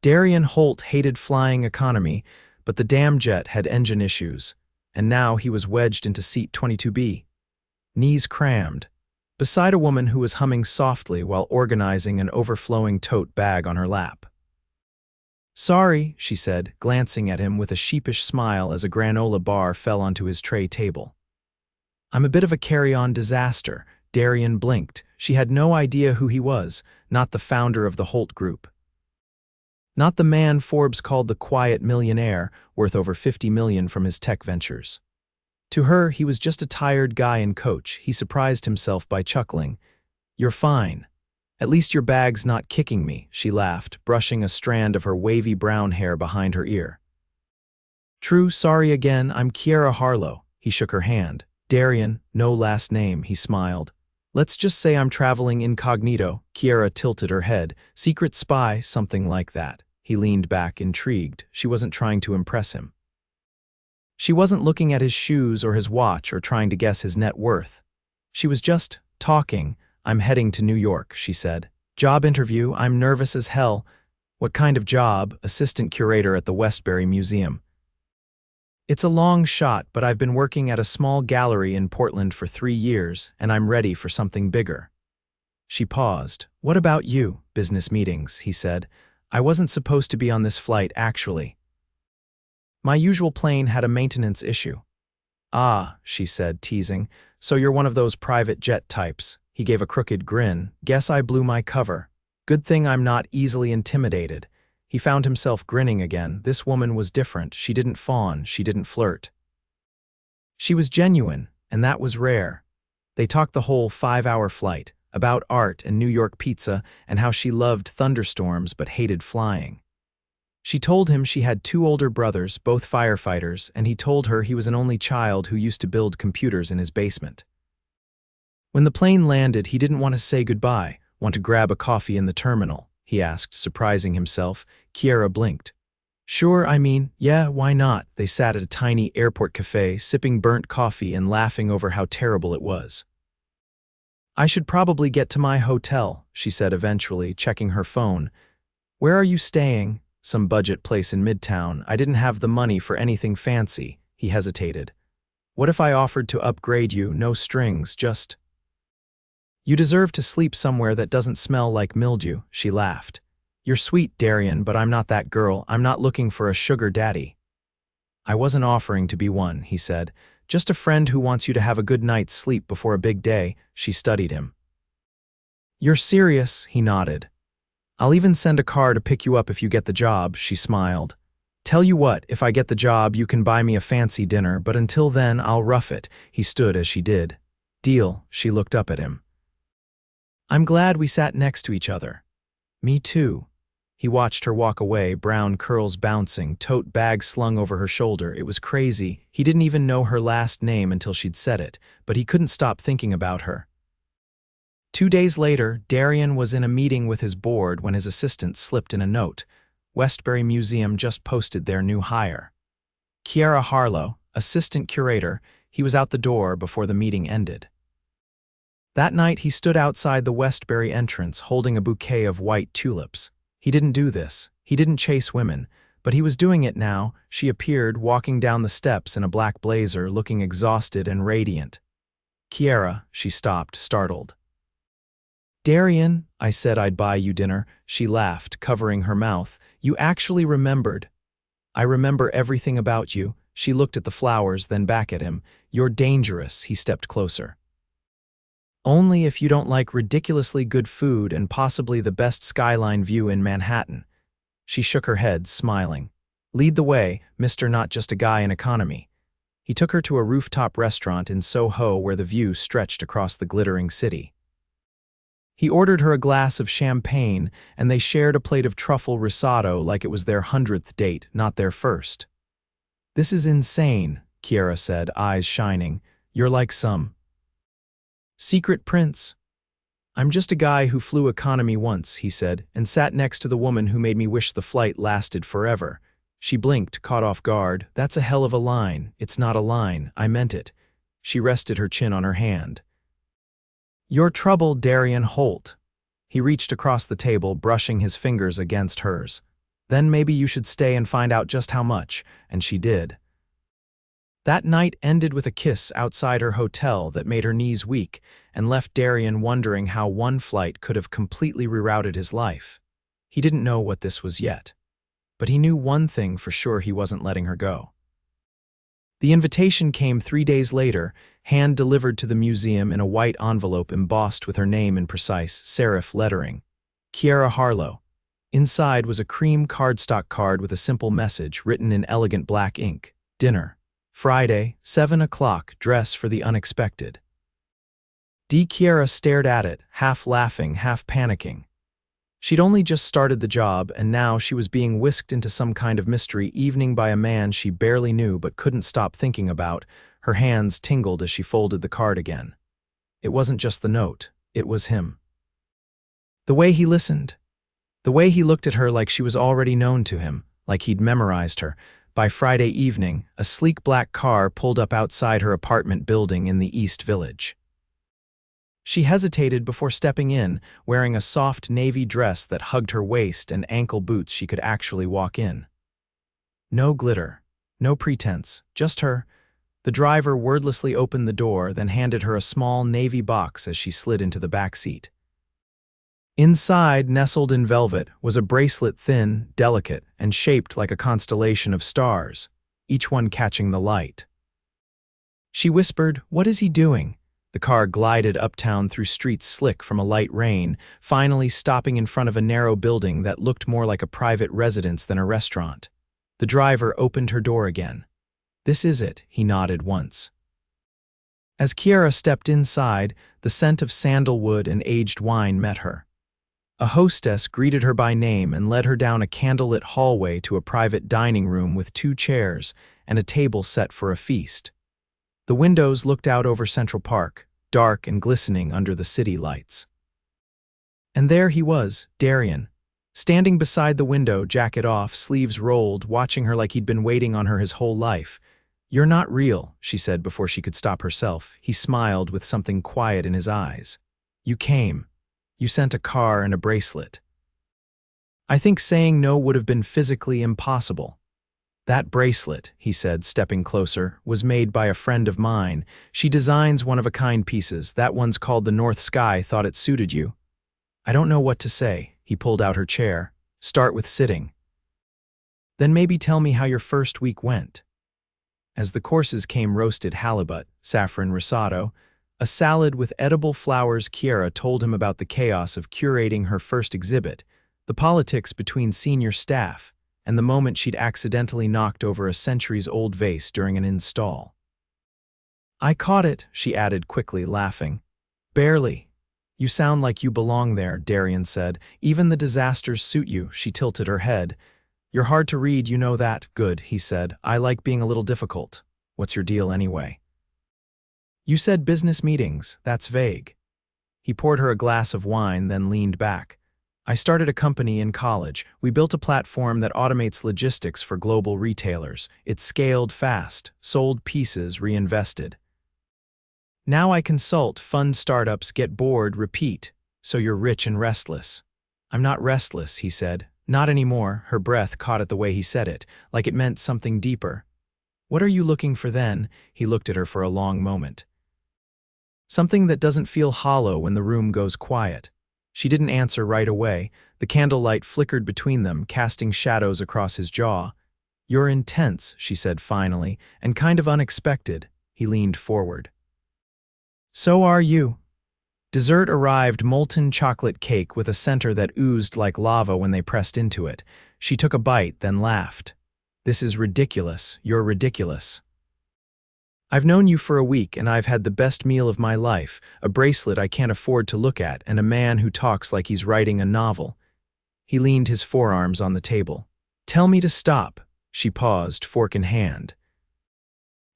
Darian Holt hated flying economy, but the damn jet had engine issues, and now he was wedged into seat 22B, knees crammed, beside a woman who was humming softly while organizing an overflowing tote bag on her lap. "Sorry," she said, glancing at him with a sheepish smile as a granola bar fell onto his tray table. "I'm a bit of a carry-on disaster." Darian blinked. She had no idea who he was, not the founder of the Holt Group. Not the man Forbes called the quiet millionaire, worth over $50 million from his tech ventures. To her, he was just a tired guy in coach. He surprised himself by chuckling. "You're fine. At least your bag's not kicking me," she laughed, brushing a strand of her wavy brown hair behind her ear. "True, sorry again, I'm Kiera Harlow." He shook her hand. "Darian, no last name," he smiled. "Let's just say I'm traveling incognito." Kiera tilted her head. "Secret spy, something like that." He leaned back, intrigued. She wasn't trying to impress him. She wasn't looking at his shoes or his watch or trying to guess his net worth. She was just talking. "I'm heading to New York," she said. "Job interview, I'm nervous as hell." "What kind of job?" "Assistant curator at the Westbury Museum." "It's a long shot, but I've been working at a small gallery in Portland for 3 years, and I'm ready for something bigger." She paused. "What about you?" "Business meetings," he said. "I wasn't supposed to be on this flight, actually. My usual plane had a maintenance issue." "Ah," she said, teasing. "So you're one of those private jet types." He gave a crooked grin. "Guess I blew my cover. Good thing I'm not easily intimidated." He found himself grinning again. This woman was different. She didn't fawn. She didn't flirt. She was genuine, and that was rare. They talked the whole 5-hour flight, about art and New York pizza and how she loved thunderstorms but hated flying. She told him she had 2 older brothers, both firefighters, and he told her he was an only child who used to build computers in his basement. When the plane landed, he didn't want to say goodbye. "Want to grab a coffee in the terminal?" he asked, surprising himself. Kiera blinked. "Sure, yeah, why not?" They sat at a tiny airport cafe, sipping burnt coffee and laughing over how terrible it was. "I should probably get to my hotel," she said eventually, checking her phone. "Where are you staying?" "Some budget place in Midtown. I didn't have the money for anything fancy." He hesitated. "What if I offered to upgrade you? No strings, just—" "You deserve to sleep somewhere that doesn't smell like mildew," she laughed. "You're sweet, Darian, but I'm not that girl. I'm not looking for a sugar daddy." "I wasn't offering to be one," he said. "Just a friend who wants you to have a good night's sleep before a big day." She studied him. "You're serious?" He nodded. "I'll even send a car to pick you up if you get the job," she smiled. "Tell you what, if I get the job, you can buy me a fancy dinner, but until then, I'll rough it." He stood as she did. "Deal." She looked up at him. "I'm glad we sat next to each other." "Me too." He watched her walk away, brown curls bouncing, tote bag slung over her shoulder. It was crazy. He didn't even know her last name until she'd said it, but he couldn't stop thinking about her. 2 days later, Darian was in a meeting with his board when his assistant slipped in a note. Westbury Museum just posted their new hire. Kiera Harlow, assistant curator. He was out the door before the meeting ended. That night, he stood outside the Westbury entrance holding a bouquet of white tulips. He didn't do this. He didn't chase women, but he was doing it now. She appeared, walking down the steps in a black blazer, looking exhausted and radiant. "Kiera," she stopped, startled. "Darian, I said I'd buy you dinner." She laughed, covering her mouth. "You actually remembered." "I remember everything about you." She looked at the flowers, then back at him. "You're dangerous." He stepped closer. "Only if you don't like ridiculously good food and possibly the best skyline view in Manhattan." She shook her head, smiling. "Lead the way, Mr. Not Just a Guy in Economy." He took her to a rooftop restaurant in Soho where the view stretched across the glittering city. He ordered her a glass of champagne, and they shared a plate of truffle risotto like it was their 100th date, not their first. "This is insane," Kiera said, eyes shining. "You're like some secret prince." "I'm just a guy who flew economy once," he said, and sat next to the woman who made me wish the flight lasted forever. She blinked, caught off guard. "That's a hell of a line." "It's not a line. I meant it." She rested her chin on her hand. "Your trouble, Darian Holt." He reached across the table, brushing his fingers against hers. Then maybe you should stay and find out just how much, and she did. That night ended with a kiss outside her hotel that made her knees weak and left Darian wondering how one flight could have completely rerouted his life. He didn't know what this was yet, but he knew one thing for sure: he wasn't letting her go. The invitation came 3 days later, hand-delivered to the museum in a white envelope embossed with her name in precise serif lettering. Kiera Harlow. Inside was a cream cardstock card with a simple message written in elegant black ink. Dinner. Friday, 7 o'clock, dress for the unexpected. Kiera stared at it, half laughing, half panicking. She'd only just started the job, and now she was being whisked into some kind of mystery evening by a man she barely knew but couldn't stop thinking about. Her hands tingled as she folded the card again. It wasn't just the note, it was him. The way he listened. The way he looked at her like she was already known to him, like he'd memorized her. By Friday evening, a sleek black car pulled up outside her apartment building in the East Village. She hesitated before stepping in, wearing a soft navy dress that hugged her waist and ankle boots she could actually walk in. No glitter, no pretense, just her. The driver wordlessly opened the door, then handed her a small navy box as she slid into the back seat. Inside, nestled in velvet, was a bracelet thin, delicate, and shaped like a constellation of stars, each one catching the light. She whispered, "What is he doing?" The car glided uptown through streets slick from a light rain, finally stopping in front of a narrow building that looked more like a private residence than a restaurant. The driver opened her door again. "This is it," he nodded once. As Kiera stepped inside, the scent of sandalwood and aged wine met her. A hostess greeted her by name and led her down a candlelit hallway to a private dining room with 2 chairs and a table set for a feast. The windows looked out over Central Park, dark and glistening under the city lights. And there he was, Darian, standing beside the window, jacket off, sleeves rolled, watching her like he'd been waiting on her his whole life. "You're not real," she said before she could stop herself. He smiled with something quiet in his eyes. "You came. You sent a car and a bracelet. I think saying no would have been physically impossible. That bracelet," he said, stepping closer, "was made by a friend of mine. She designs one-of-a-kind pieces. That one's called the North Sky. Thought it suited you." "I don't know what to say." He pulled out her chair. "Start with sitting. Then maybe tell me how your first week went." As the courses came, roasted halibut, saffron risotto, a salad with edible flowers, Kiera told him about the chaos of curating her first exhibit, the politics between senior staff, and the moment she'd accidentally knocked over a centuries-old vase during an install. "I caught it," she added quickly, laughing. "Barely. You sound like you belong there," Darian said. "Even the disasters suit you." She tilted her head. "You're hard to read, you know that." "Good," he said. "I like being a little difficult. What's your deal anyway?" "You said business meetings. That's vague." He poured her a glass of wine, then leaned back. "I started a company in college. We built a platform that automates logistics for global retailers. It scaled fast, sold pieces, reinvested. Now I consult, fund startups, get bored, repeat. So you're rich and restless." "I'm not restless," he said. "Not anymore." Her breath caught at the way he said it, like it meant something deeper. "What are you looking for then?" He looked at her for a long moment. "Something that doesn't feel hollow when the room goes quiet." She didn't answer right away. The candlelight flickered between them, casting shadows across his jaw. "You're intense," she said finally, "and kind of unexpected." He leaned forward. "So are you." Dessert arrived, molten chocolate cake with a center that oozed like lava when they pressed into it. She took a bite, then laughed. "This is ridiculous. You're ridiculous. I've known you for a week and I've had the best meal of my life, a bracelet I can't afford to look at, and a man who talks like he's writing a novel." He leaned his forearms on the table. "Tell me to stop." She paused, fork in hand.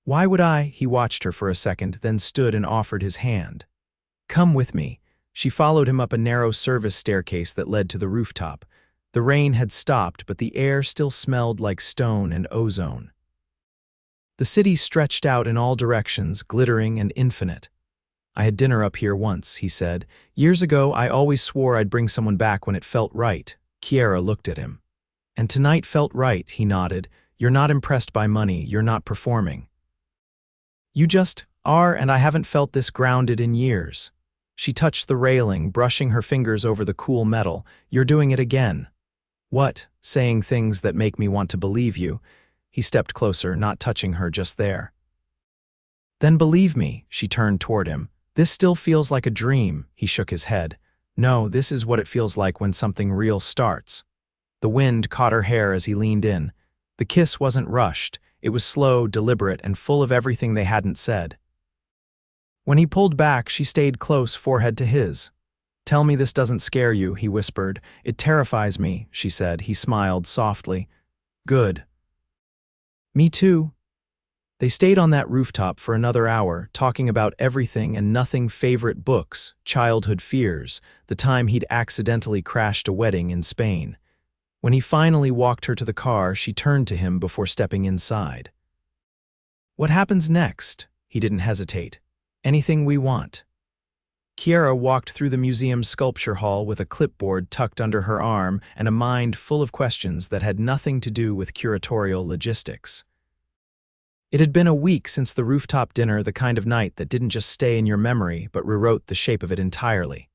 "Why would I?" He watched her for a second, then stood and offered his hand. "Come with me." She followed him up a narrow service staircase that led to the rooftop. The rain had stopped, but the air still smelled like stone and ozone. The city stretched out in all directions, glittering and infinite. "I had dinner up here once," he said. "Years ago, I always swore I'd bring someone back when it felt right." Kiera looked at him. And tonight felt right, he nodded. You're not impressed by money, you're not performing. You just are, and I haven't felt this grounded in years. She touched the railing, brushing her fingers over the cool metal. You're doing it again. What? Saying things that make me want to believe you. He stepped closer, not touching her just there. Then believe me, she turned toward him. This still feels like a dream, he shook his head. No, this is what it feels like when something real starts. The wind caught her hair as he leaned in. The kiss wasn't rushed. It was slow, deliberate, and full of everything they hadn't said. When he pulled back, she stayed close, forehead to his. Tell me this doesn't scare you, he whispered. It terrifies me, she said. He smiled softly. Good. Me too. They stayed on that rooftop for another hour, talking about everything and nothing, favorite books, childhood fears, the time he'd accidentally crashed a wedding in Spain. When he finally walked her to the car, she turned to him before stepping inside. What happens next? He didn't hesitate. Anything we want. Kiera walked through the museum's sculpture hall with a clipboard tucked under her arm and a mind full of questions that had nothing to do with curatorial logistics. It had been a week since the rooftop dinner, the kind of night that didn't just stay in your memory but rewrote the shape of it entirely.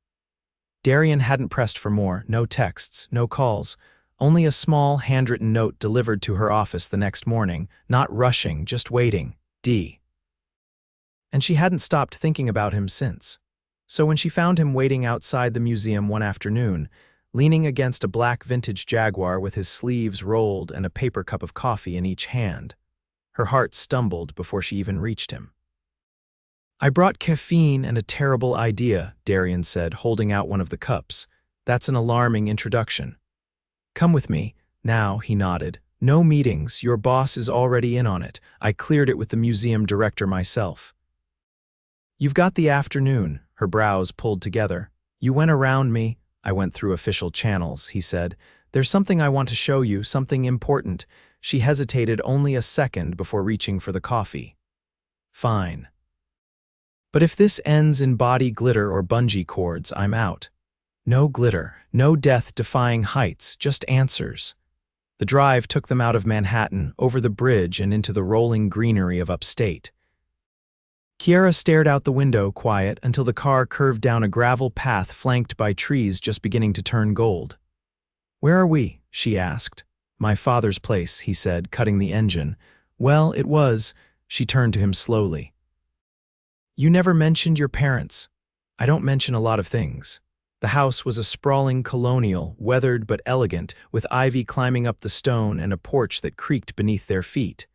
Darian hadn't pressed for more, no texts, no calls, only a small, handwritten note delivered to her office the next morning, not rushing, just waiting, D. And she hadn't stopped thinking about him since. So when she found him waiting outside the museum one afternoon, leaning against a black vintage Jaguar with his sleeves rolled and a paper cup of coffee in each hand, her heart stumbled before she even reached him. I brought caffeine and a terrible idea, Darian said, holding out one of the cups. That's an alarming introduction. Come with me. Now, he nodded. No meetings, your boss is already in on it. I cleared it with the museum director myself. You've got the afternoon, her brows pulled together. You went around me. I went through official channels, he said. There's something I want to show you, something important. She hesitated only a second before reaching for the coffee. Fine. But if this ends in body glitter or bungee cords, I'm out. No glitter, no death-defying heights, just answers. The drive took them out of Manhattan, over the bridge and into the rolling greenery of upstate. Kiera stared out the window, quiet, until the car curved down a gravel path flanked by trees just beginning to turn gold. Where are we? She asked. My father's place, he said, cutting the engine. Well, it was. She turned to him slowly. You never mentioned your parents. I don't mention a lot of things. The house was a sprawling colonial, weathered but elegant, with ivy climbing up the stone and a porch that creaked beneath their feet.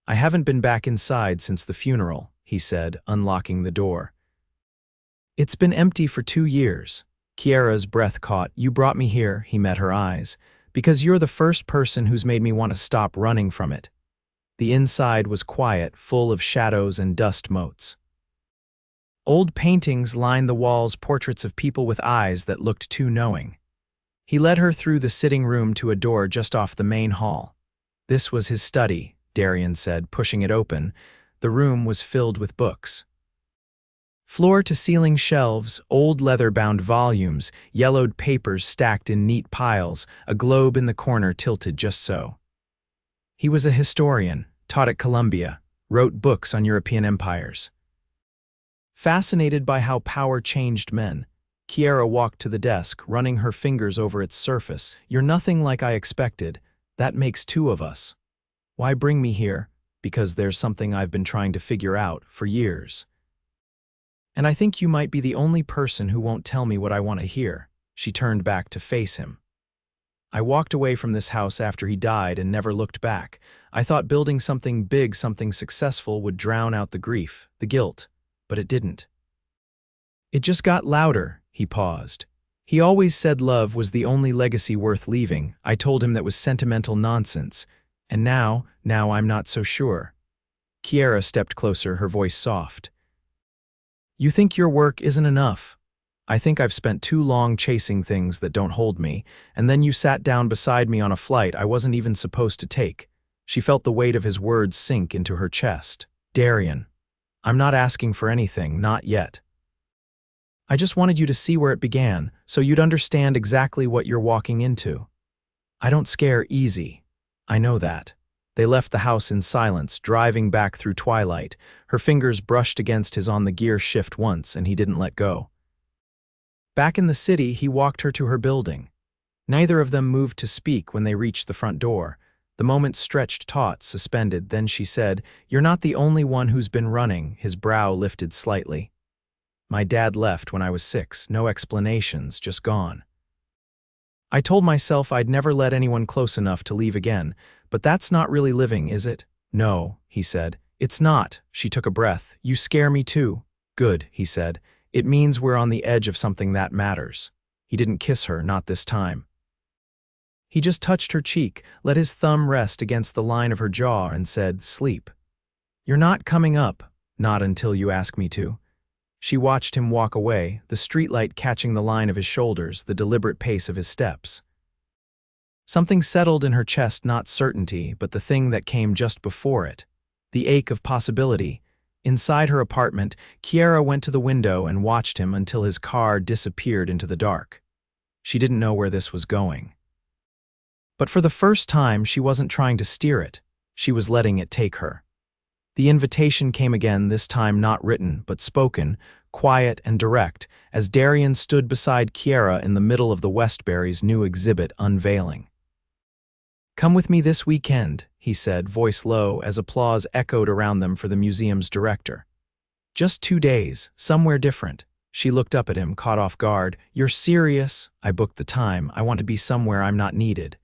I haven't been back inside since the funeral, he said, unlocking the door. It's been empty for 2 years. Kiera's breath caught. You brought me here, he met her eyes, because you're the first person who's made me want to stop running from it. The inside was quiet, full of shadows and dust motes. Old paintings lined the walls, portraits of people with eyes that looked too knowing. He led her through the sitting room to a door just off the main hall. This was his study, Darian said, pushing it open. The room was filled with books. Floor-to-ceiling shelves, old leather-bound volumes, yellowed papers stacked in neat piles, a globe in the corner tilted just so. He was a historian, taught at Columbia, wrote books on European empires. Fascinated by how power changed men, Kiera walked to the desk, running her fingers over its surface. You're nothing like I expected. That makes 2 of us. Why bring me here? Because there's something I've been trying to figure out for years. And I think you might be the only person who won't tell me what I want to hear. She turned back to face him. I walked away from this house after he died and never looked back. I thought building something big, something successful would drown out the grief, the guilt, but it didn't. It just got louder, he paused. He always said love was the only legacy worth leaving. I told him that was sentimental nonsense. And now I'm not so sure. Kiera stepped closer, her voice soft. You think your work isn't enough. I think I've spent too long chasing things that don't hold me, and then you sat down beside me on a flight I wasn't even supposed to take. She felt the weight of his words sink into her chest. Darian, I'm not asking for anything, not yet. I just wanted you to see where it began, so you'd understand exactly what you're walking into. I don't scare easy. I know that. They left the house in silence, driving back through twilight. Her fingers brushed against his on the gear shift once, and he didn't let go. Back in the city, he walked her to her building. Neither of them moved to speak when they reached the front door. The moment stretched taut, suspended, then she said, "You're not the only one who's been running." His brow lifted slightly. "My dad left when I was 6, no explanations, just gone. I told myself I'd never let anyone close enough to leave again, but that's not really living, is it?" "No," he said. "It's not." She took a breath. "You scare me too." "Good," he said. "It means we're on the edge of something that matters." He didn't kiss her, not this time. He just touched her cheek, let his thumb rest against the line of her jaw, and said, "Sleep. You're not coming up, not until you ask me to." She watched him walk away, the streetlight catching the line of his shoulders, the deliberate pace of his steps. Something settled in her chest, not certainty, but the thing that came just before it, the ache of possibility. Inside her apartment, Kiera went to the window and watched him until his car disappeared into the dark. She didn't know where this was going. But for the first time, she wasn't trying to steer it. She was letting it take her. The invitation came again, this time not written, but spoken, quiet and direct, as Darian stood beside Kiera in the middle of the Westbury's new exhibit unveiling. "Come with me this weekend," he said, voice low, as applause echoed around them for the museum's director. "Just 2 days, somewhere different." She looked up at him, caught off guard. "You're serious?" "I booked the time. I want to be somewhere I'm not needed.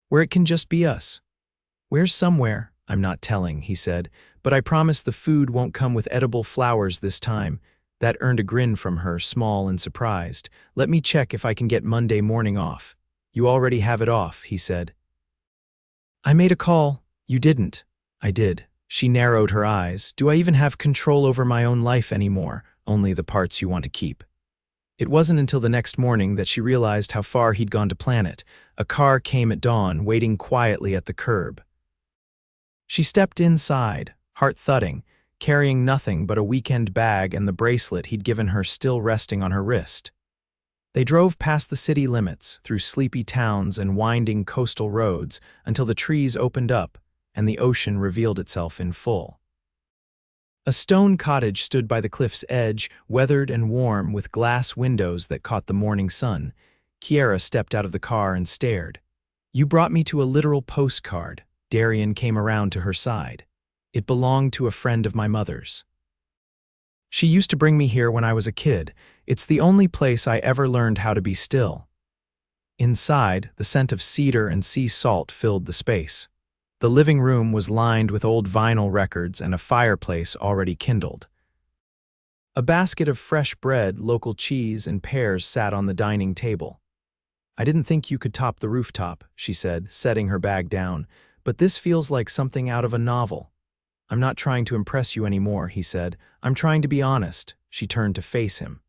Where it can just be us." "Where's somewhere?" "I'm not telling," he said, "but I promise the food won't come with edible flowers this time." That earned a grin from her, small and surprised. "Let me check if I can get Monday morning off." "You already have it off," he said. "I made a call." "You didn't." "I did." She narrowed her eyes. "Do I even have control over my own life anymore?" "Only the parts you want to keep." It wasn't until the next morning that she realized how far he'd gone to plan it. A car came at dawn, waiting quietly at the curb. She stepped inside, heart thudding, carrying nothing but a weekend bag and the bracelet he'd given her still resting on her wrist. They drove past the city limits, through sleepy towns and winding coastal roads, until the trees opened up and the ocean revealed itself in full. A stone cottage stood by the cliff's edge, weathered and warm, with glass windows that caught the morning sun. Kiera stepped out of the car and stared. "You brought me to a literal postcard." Darian came around to her side. "It belonged to a friend of my mother's. She used to bring me here when I was a kid. It's the only place I ever learned how to be still." Inside, the scent of cedar and sea salt filled the space. The living room was lined with old vinyl records and a fireplace already kindled. A basket of fresh bread, local cheese, and pears sat on the dining table. "I didn't think you could top the rooftop," she said, setting her bag down. "But this feels like something out of a novel." "I'm not trying to impress you anymore," he said. "I'm trying to be honest." She turned to face him.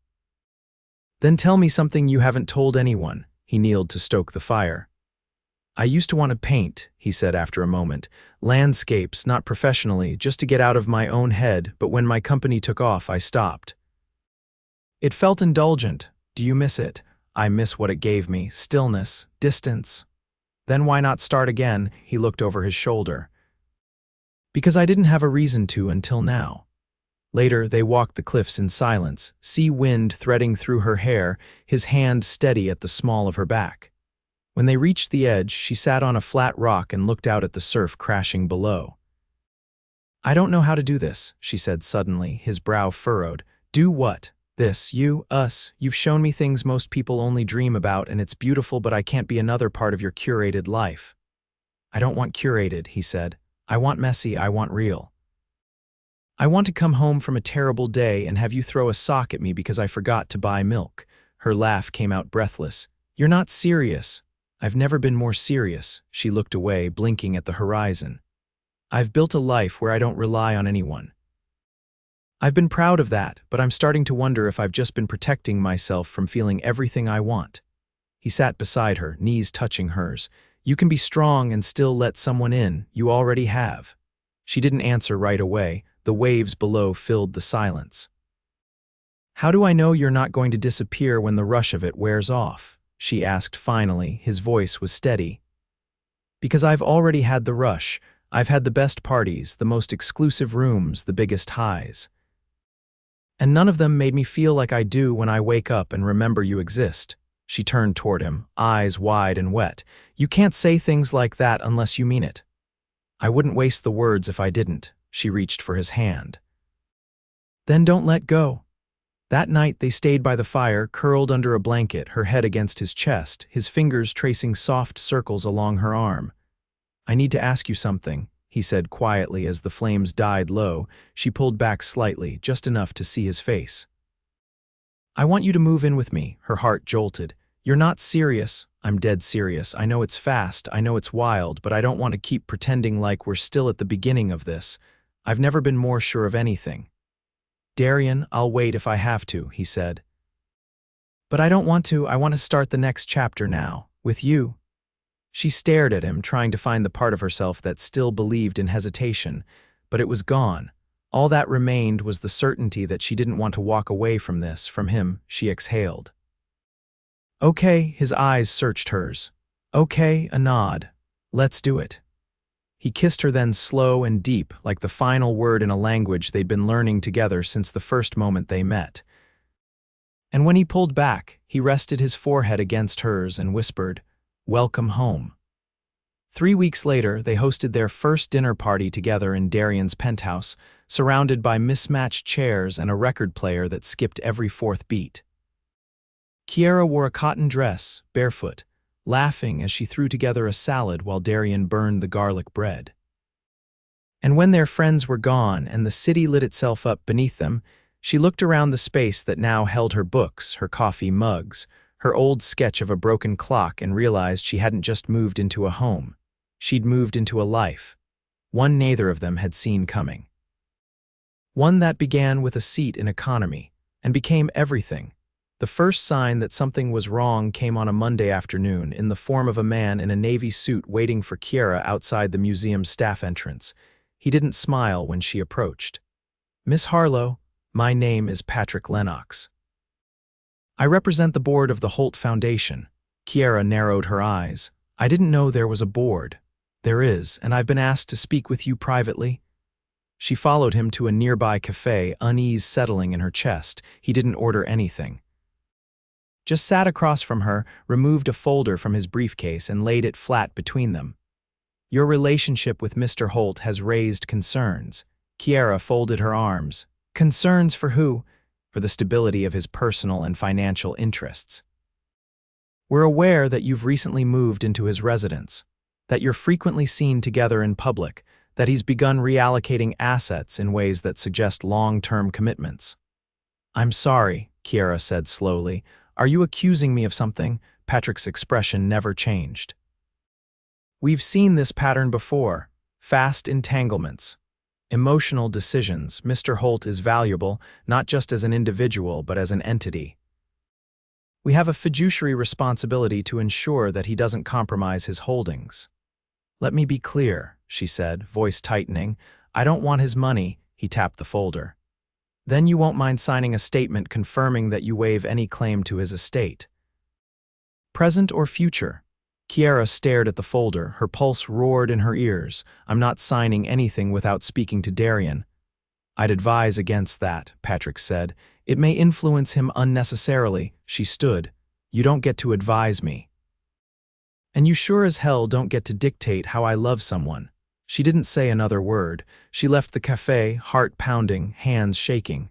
"Then tell me something you haven't told anyone." He kneeled to stoke the fire. "I used to want to paint," he said after a moment. "Landscapes, not professionally, just to get out of my own head, but when my company took off, I stopped. It felt indulgent. Do you miss it?" "I miss what it gave me. Stillness, distance." "Then why not start again?" He looked over his shoulder. "Because I didn't have a reason to until now." Later, they walked the cliffs in silence, sea wind threading through her hair, his hand steady at the small of her back. When they reached the edge, she sat on a flat rock and looked out at the surf crashing below. "I don't know how to do this," she said suddenly, his brow furrowed. "Do what?" "This, you, us. You've shown me things most people only dream about, and it's beautiful, but I can't be another part of your curated life." "I don't want curated," he said. "I want messy, I want real. I want to come home from a terrible day and have you throw a sock at me because I forgot to buy milk." Her laugh came out breathless. "You're not serious." "I've never been more serious." She looked away, blinking at the horizon. "I've built a life where I don't rely on anyone. I've been proud of that, but I'm starting to wonder if I've just been protecting myself from feeling everything I want." He sat beside her, knees touching hers. "You can be strong and still let someone in. You already have." She didn't answer right away. The waves below filled the silence. "How do I know you're not going to disappear when the rush of it wears off?" she asked finally. His voice was steady. Because I've already had the rush. I've had the best parties, the most exclusive rooms, the biggest highs. And none of them made me feel like I do when I wake up and remember you exist. She turned toward him, eyes wide and wet. You can't say things like that unless you mean it. I wouldn't waste the words if I didn't. She reached for his hand. Then don't let go. That night they stayed by the fire, curled under a blanket, her head against his chest, his fingers tracing soft circles along her arm. I need to ask you something, he said quietly as the flames died low. She pulled back slightly, just enough to see his face. I want you to move in with me, her heart jolted. You're not serious. I'm dead serious. I know it's fast, I know it's wild, but I don't want to keep pretending like we're still at the beginning of this. I've never been more sure of anything. Darian, I'll wait if I have to, he said. But I don't want to. I want to start the next chapter now, with you. She stared at him, trying to find the part of herself that still believed in hesitation, but it was gone. All that remained was the certainty that she didn't want to walk away from this, from him. She exhaled. Okay, his eyes searched hers. Okay, a nod. Let's do it. He kissed her then slow and deep, like the final word in a language they'd been learning together since the first moment they met. And when he pulled back, he rested his forehead against hers and whispered, "Welcome home." 3 weeks later, they hosted their first dinner party together in Darian's penthouse, surrounded by mismatched chairs and a record player that skipped every fourth beat. Kiera wore a cotton dress, barefoot, laughing as she threw together a salad while Darian burned the garlic bread. And when their friends were gone and the city lit itself up beneath them, she looked around the space that now held her books, her coffee mugs, her old sketch of a broken clock, and realized she hadn't just moved into a home. She'd moved into a life, one neither of them had seen coming. One that began with a seat in economy and became everything. The first sign that something was wrong came on a Monday afternoon in the form of a man in a navy suit waiting for Kiera outside the museum's staff entrance. He didn't smile when she approached. "Miss Harlow, my name is Patrick Lennox. I represent the board of the Holt Foundation." Kiera narrowed her eyes. "I didn't know there was a board." "There is, and I've been asked to speak with you privately." She followed him to a nearby cafe, unease settling in her chest. He didn't order anything. Just sat across from her, removed a folder from his briefcase and laid it flat between them. "Your relationship with Mr. Holt has raised concerns." Kiera folded her arms. "Concerns for who?" "For the stability of his personal and financial interests. We're aware that you've recently moved into his residence, that you're frequently seen together in public, that he's begun reallocating assets in ways that suggest long-term commitments." "I'm sorry," Kiera said slowly. "Are you accusing me of something?" Patrick's expression never changed. "We've seen this pattern before. Fast entanglements. Emotional decisions. Mr. Holt is valuable, not just as an individual, but as an entity. We have a fiduciary responsibility to ensure that he doesn't compromise his holdings." "Let me be clear," she said, voice tightening. "I don't want his money." He tapped the folder. "Then you won't mind signing a statement confirming that you waive any claim to his estate. Present or future?" Kiera stared at the folder, her pulse roared in her ears. "I'm not signing anything without speaking to Darian." "I'd advise against that," Patrick said. "It may influence him unnecessarily." She stood. "You don't get to advise me. And you sure as hell don't get to dictate how I love someone." She didn't say another word. She left the cafe, heart pounding, hands shaking.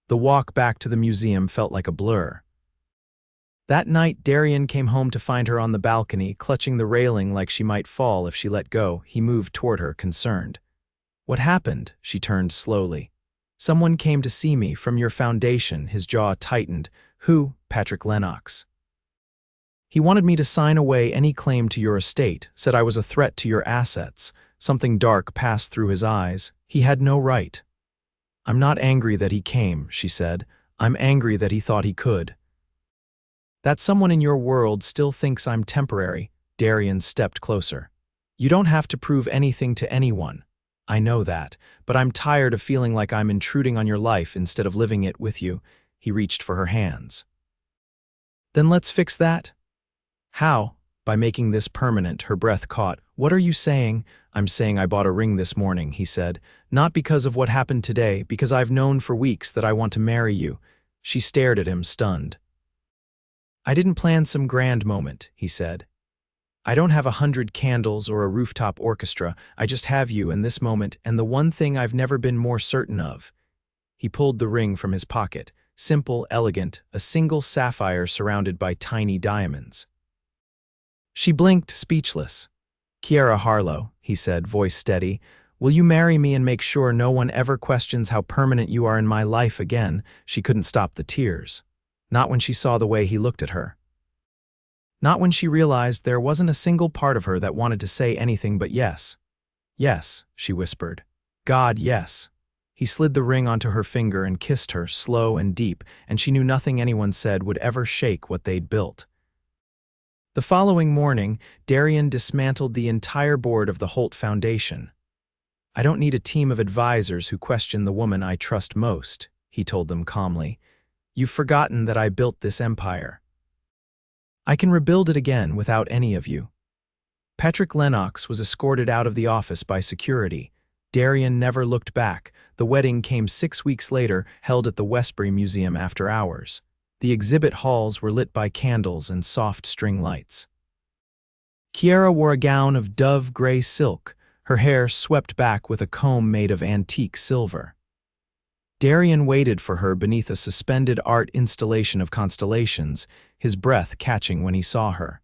The walk back to the museum felt like a blur. That night, Darian came home to find her on the balcony, clutching the railing like she might fall if she let go. He moved toward her, concerned. "What happened?" She turned slowly. "Someone came to see me from your foundation." His jaw tightened. "Who?" "Patrick Lennox. He wanted me to sign away any claim to your estate, said I was a threat to your assets." Something dark passed through his eyes. "He had no right." "I'm not angry that he came," she said. "I'm angry that he thought he could. That someone in your world still thinks I'm temporary." Darian stepped closer. "You don't have to prove anything to anyone. I know that, but I'm tired of feeling like I'm intruding on your life instead of living it with you." He reached for her hands. "Then let's fix that." How? By making this permanent, her breath caught. What are you saying? I'm saying I bought a ring this morning, he said. Not because of what happened today, because I've known for weeks that I want to marry you. She stared at him, stunned. I didn't plan some grand moment, he said. I don't have 100 candles or a rooftop orchestra. I just have you in this moment, and the one thing I've never been more certain of. He pulled the ring from his pocket. Simple, elegant, a single sapphire surrounded by tiny diamonds. She blinked, speechless. Kiera Harlow, he said, voice steady, will you marry me and make sure no one ever questions how permanent you are in my life again? She couldn't stop the tears. Not when she saw the way he looked at her. Not when she realized there wasn't a single part of her that wanted to say anything but yes. Yes, she whispered. God, yes. He slid the ring onto her finger and kissed her, slow and deep, and she knew nothing anyone said would ever shake what they'd built. The following morning, Darian dismantled the entire board of the Holt Foundation. I don't need a team of advisors who question the woman I trust most, he told them calmly. You've forgotten that I built this empire. I can rebuild it again without any of you. Patrick Lennox was escorted out of the office by security. Darian never looked back. The wedding came 6 weeks later, held at the Westbury Museum after hours. The exhibit halls were lit by candles and soft string lights. Kiera wore a gown of dove gray silk, her hair swept back with a comb made of antique silver. Darian waited for her beneath a suspended art installation of constellations, his breath catching when he saw her.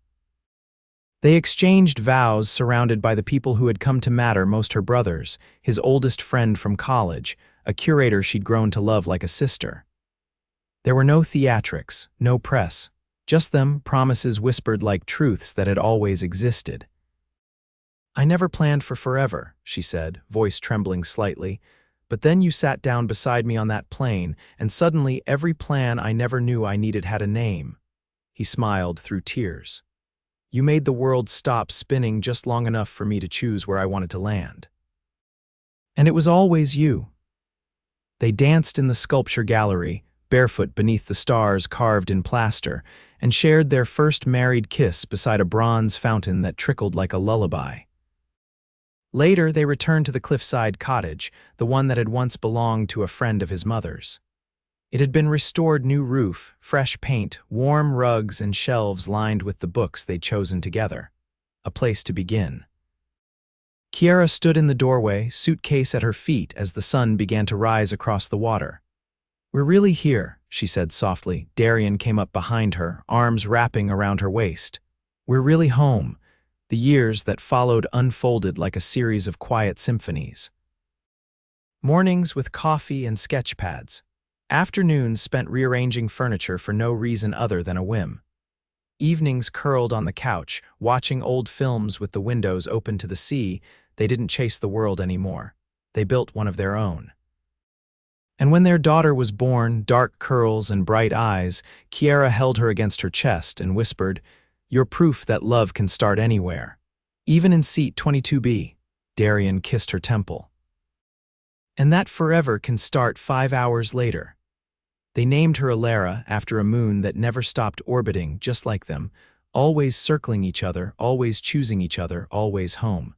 They exchanged vows surrounded by the people who had come to matter most, her brothers, his oldest friend from college, a curator she'd grown to love like a sister. There were no theatrics, no press, just them, promises whispered like truths that had always existed. I never planned for forever, she said, voice trembling slightly, but then you sat down beside me on that plane, and suddenly every plan I never knew I needed had a name. He smiled through tears. You made the world stop spinning just long enough for me to choose where I wanted to land. And it was always you. They danced in the sculpture gallery, barefoot beneath the stars carved in plaster, and shared their first married kiss beside a bronze fountain that trickled like a lullaby. Later, they returned to the cliffside cottage, the one that had once belonged to a friend of his mother's. It had been restored, new roof, fresh paint, warm rugs, and shelves lined with the books they'd chosen together. A place to begin. Kiera stood in the doorway, suitcase at her feet as the sun began to rise across the water. We're really here, she said softly. Darian came up behind her, arms wrapping around her waist. We're really home. The years that followed unfolded like a series of quiet symphonies. Mornings with coffee and sketch pads. Afternoons spent rearranging furniture for no reason other than a whim. Evenings curled on the couch, watching old films with the windows open to the sea. They didn't chase the world anymore. They built one of their own. And when their daughter was born, dark curls and bright eyes, Kiera held her against her chest and whispered, You're proof that love can start anywhere. Even in seat 22B, Darian kissed her temple. And that forever can start 5 hours later. They named her Alara after a moon that never stopped orbiting, just like them, always circling each other, always choosing each other, always home.